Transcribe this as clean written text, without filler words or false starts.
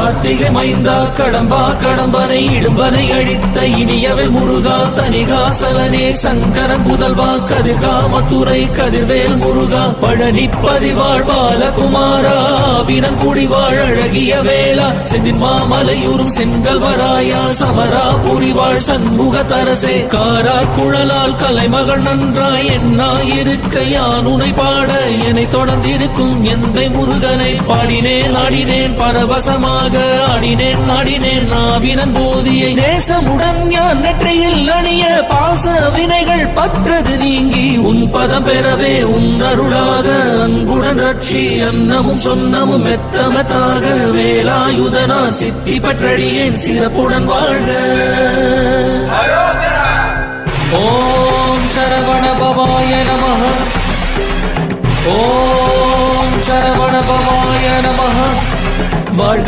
கார்த்திகை மைந்தா கடம்பா கடம்பனை இடும்பனை அழித்த இனியவள் முருகா தனிகாசலனே சங்கரன் புதல்வா கதிர்காமத்துறை கதிர்வேல் முருகா பழனி பதிவாழ் பாலகுமாரா வினன் குடிவாழ் அழகிய வேளா செந்தின் மாமலையூரும் செங்கல்வராயா சமரா புரிவாழ் சண்முக தரசே காரா குழலால் கலைமகள் நன்றாய் என்னாயிருக்க யான் உனை பாட என்னை தொடர்ந்திருக்கும் எந்தை முருகனை பாடினேன் ஆடினேன் பரவசமாக ஆடினேன் ஆடினேன் நாவினன் போதியை நேசமுடன் யான் நெற்றியில் அணிய பாச வினைகள் பற்றது நீங்கி உன் பதம் பெறவே உன் அருளாக அன்புடன் ரட்சி அன்னமும் சொன்னமும் மெத்தமத்தாக வேலாயுதனா சித்தி பற்றடியேன் சிறப்புடன் வாழ்க. ஓம் சரவண பவாய நமஹ. ஓம் சரவண பவாய நமஹ. வாழ்க